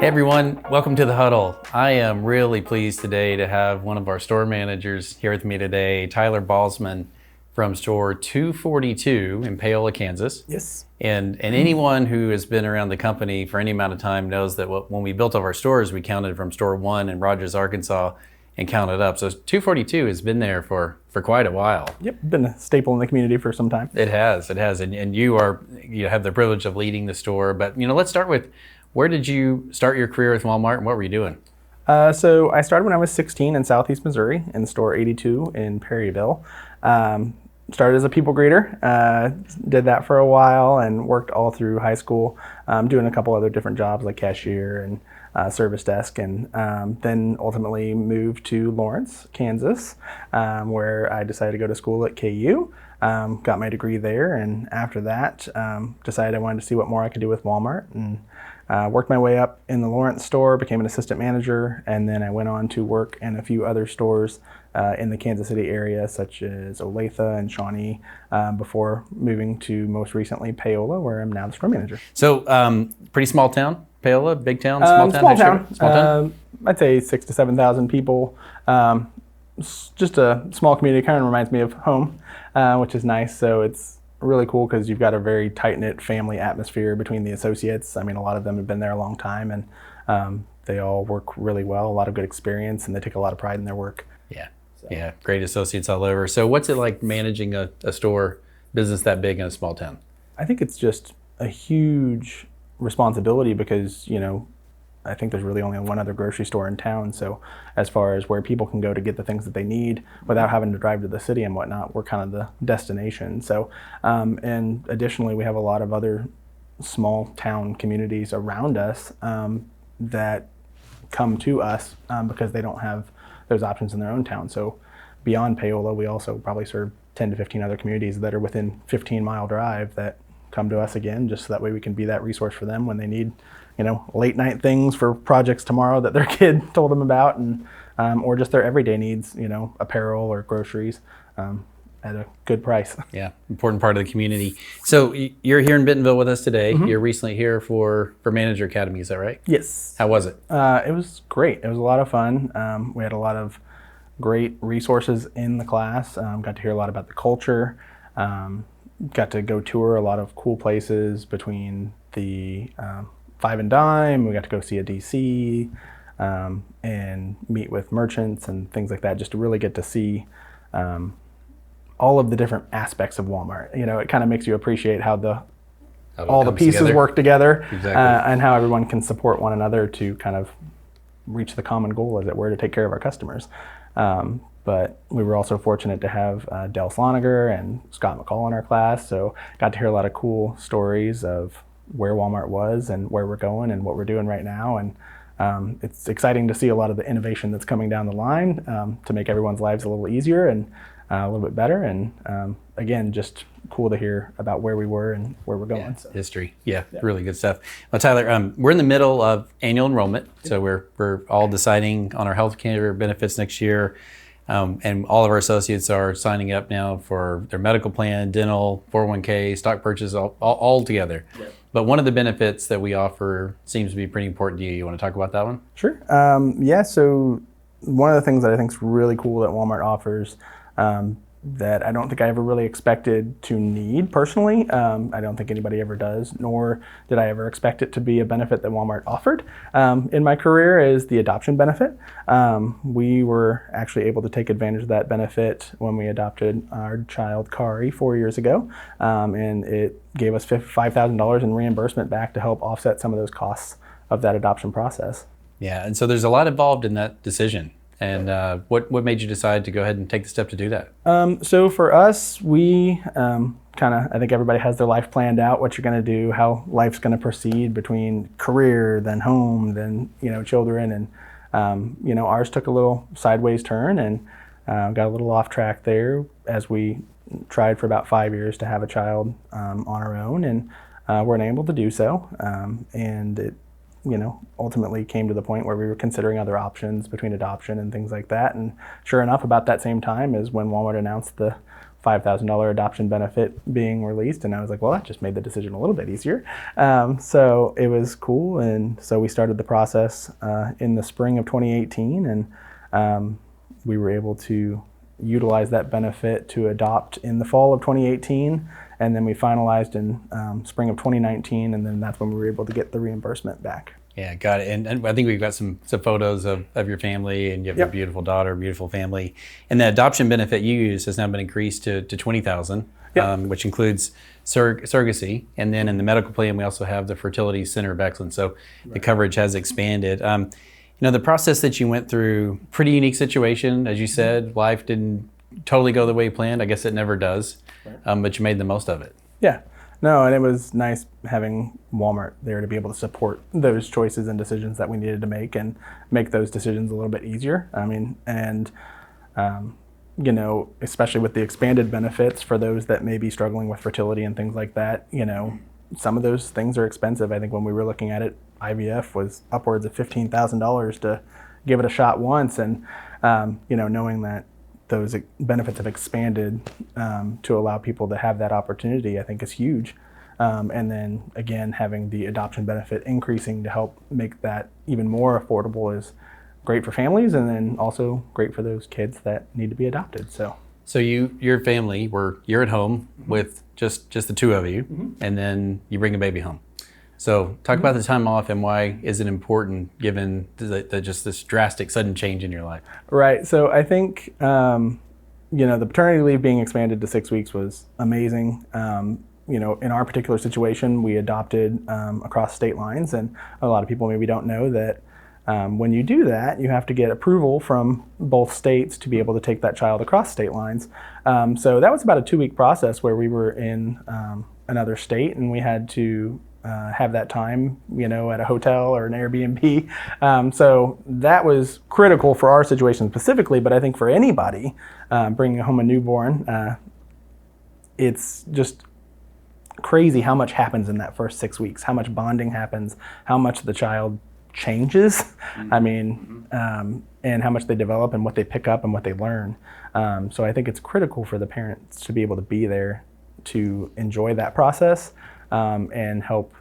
Hey everyone, welcome to the Huddle. I am really pleased today to have one of our store managers here with me today, Tyler Balsman from store 242 in Paola, Kansas. Yes. And anyone who has been around the company for any amount of time knows that when we built all our stores, we counted from store 1 in Rogers, Arkansas and counted up. So 242 has been there for quite a while. Yep, been a staple in the community for some time. It has. And you have the privilege of leading the store. But let's start with, where did you start your career with Walmart and what were you doing? So I started when I was 16 in Southeast Missouri in store 82 in Perryville. Started as a people greeter, did that for a while and worked all through high school, doing a couple other different jobs like cashier and service desk, and then ultimately moved to Lawrence, Kansas, where I decided to go to school at KU. Got my degree there, and after that decided I wanted to see what more I could do with Walmart, and worked my way up in the Lawrence store, became an assistant manager, and then I went on to work in a few other stores in the Kansas City area, such as Olathe and Shawnee, before moving to most recently Paola, where I'm now the store manager. So pretty small town, Paola, big town, small town? Small town. I'd say 6,000 to 7,000 people. Just a small community, kind of reminds me of home, which is nice. So it's really cool because you've got a very tight-knit family atmosphere between the associates. I mean, a lot of them have been there a long time, and they all work really well, a lot of good experience, and they take a lot of pride in their work. Yeah, great associates all over. So what's it like managing a store business that big in a small town? I think it's just a huge responsibility because, I think there's really only one other grocery store in town. So as far as where people can go to get the things that they need without having to drive to the city and whatnot, we're kind of the destination. So, and additionally, we have a lot of other small town communities around us that come to us because they don't have those options in their own town. So beyond Paola, we also probably serve 10 to 15 other communities that are within 15-mile drive that come to us again, just so that way we can be that resource for them when they need late night things for projects tomorrow that their kid told them about, and or just their everyday needs, apparel or groceries at a good price. Yeah, important part of the community. So you're here in Bentonville with us today. Mm-hmm. You're recently here for Manager Academy, is that right? Yes. How was it? It was great. It was a lot of fun. We had a lot of great resources in the class. Got to hear a lot about the culture. Got to go tour a lot of cool places between the Five and Dime. We got to go see a DC and meet with merchants and things like that, just to really get to see all of the different aspects of Walmart. It kind of makes you appreciate how all the pieces work together. Exactly. And how everyone can support one another to kind of reach the common goal, as it were, to take care of our customers. But we were also fortunate to have Del Sloniger and Scott McCall in our class, so got to hear a lot of cool stories of where Walmart was and where we're going and what we're doing right now. And it's exciting to see a lot of the innovation that's coming down the line to make everyone's lives a little easier and a little bit better. And again, just cool to hear about where we were and where we're going. Yeah, so. History. Yeah, really good stuff. Well, Tyler, we're in the middle of annual enrollment, so we're all deciding on our healthcare benefits next year. And all of our associates are signing up now for their medical plan, dental, 401k, stock purchase, all together. Yeah. But one of the benefits that we offer seems to be pretty important to you. You want to talk about that one? Sure. So one of the things that I think is really cool that Walmart offers that I don't think I ever really expected to need personally. I don't think anybody ever does, nor did I ever expect it to be a benefit that Walmart offered in my career, is the adoption benefit. We were actually able to take advantage of that benefit when we adopted our child Kari 4 years ago, and it gave us $5,000 in reimbursement back to help offset some of those costs of that adoption process. Yeah, and so there's a lot involved in that decision. And what made you decide to go ahead and take the step to do that? So for us, we I think everybody has their life planned out, what you're going to do, how life's going to proceed between career, then home, then children, and ours took a little sideways turn and got a little off track there as we tried for about 5 years to have a child on our own, and weren't able to do so, and it ultimately came to the point where we were considering other options between adoption and things like that. And sure enough, about that same time is when Walmart announced the $5,000 adoption benefit being released. And I was like, well, that just made the decision a little bit easier. So it was cool. And so we started the process in the spring of 2018. And we were able to utilize that benefit to adopt in the fall of 2018. And then we finalized in spring of 2019. And then that's when we were able to get the reimbursement back. Yeah, got it. And I think we've got some photos of your family, and you have a beautiful daughter, beautiful family. And the adoption benefit you use has now been increased to $20,000, which includes surrogacy. And then in the medical plan, we also have the Fertility Center of Excellence. So the coverage has expanded. The process that you went through, pretty unique situation. As you said, life didn't totally go the way you planned. I guess it never does, but you made the most of it. Yeah. No, and it was nice having Walmart there to be able to support those choices and decisions that we needed to make and make those decisions a little bit easier. I mean, and, especially with the expanded benefits for those that may be struggling with fertility and things like that, some of those things are expensive. I think when we were looking at it, IVF was upwards of $15,000 to give it a shot once. And, knowing that those benefits have expanded to allow people to have that opportunity, I think is huge. And then again, having the adoption benefit increasing to help make that even more affordable is great for families, and then also great for those kids that need to be adopted. So your family, you're at home with just the two of you, and then you bring a baby home. So talk about the time off and why is it important given just this drastic sudden change in your life? Right. So I think, the paternity leave being expanded to 6 weeks was amazing. In our particular situation, we adopted across state lines, and a lot of people maybe don't know that when you do that, you have to get approval from both states to be able to take that child across state lines. So that was about a 2-week process where we were in another state, and we had to have that time, at a hotel or an Airbnb. So that was critical for our situation specifically, but I think for anybody bringing home a newborn, it's just crazy how much happens in that first 6 weeks, how much bonding happens, how much the child changes, and how much they develop and what they pick up and what they learn. So I think it's critical for the parents to be able to be there to enjoy that process. And help,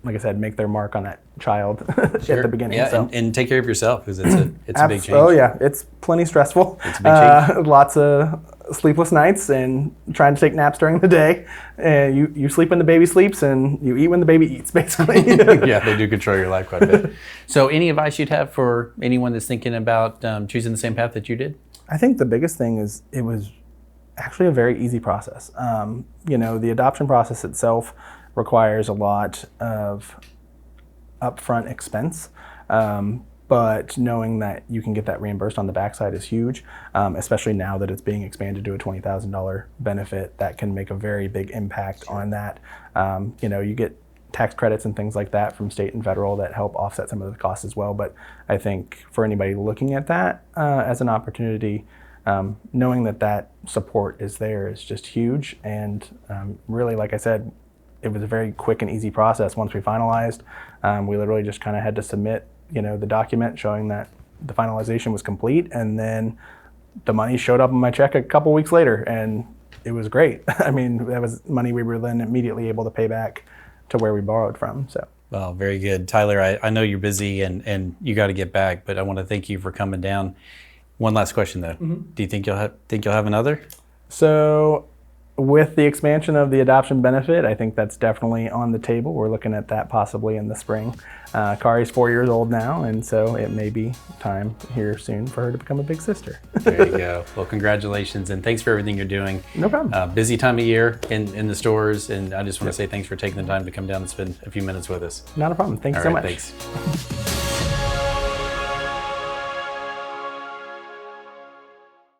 like I said, make their mark on that child at the beginning. Yeah, so. and take care of yourself, because it's a big change. Oh yeah, it's plenty stressful. It's a big change. Lots of sleepless nights and trying to take naps during the day. And you sleep when the baby sleeps, and you eat when the baby eats, basically. Yeah, they do control your life quite a bit. So any advice you'd have for anyone that's thinking about choosing the same path that you did? I think the biggest thing is it was actually a very easy process. The adoption process itself requires a lot of upfront expense, but knowing that you can get that reimbursed on the backside is huge, especially now that it's being expanded to a $20,000 benefit. That can make a very big impact on that. You get tax credits and things like that from state and federal that help offset some of the costs as well. But I think for anybody looking at that as an opportunity, knowing that support is there is just huge. And really, like I said, it was a very quick and easy process. Once we finalized, we literally just kind of had to submit, the document showing that the finalization was complete, and then the money showed up on my check a couple weeks later, and it was great. I mean, that was money we were then immediately able to pay back to where we borrowed from. So. Well, very good. Tyler, I know you're busy and you got to get back, but I want to thank you for coming down. One last question though. Do you think you'll have another? So with the expansion of the adoption benefit, I think that's definitely on the table. We're looking at that possibly in the spring. Kari's 4 years old now, and so it may be time here soon for her to become a big sister. There you go. Well, congratulations, and thanks for everything you're doing. No problem. Busy time of year in the stores, and I just want to say thanks for taking the time to come down and spend a few minutes with us. Not a problem. Thank you so much. Thanks.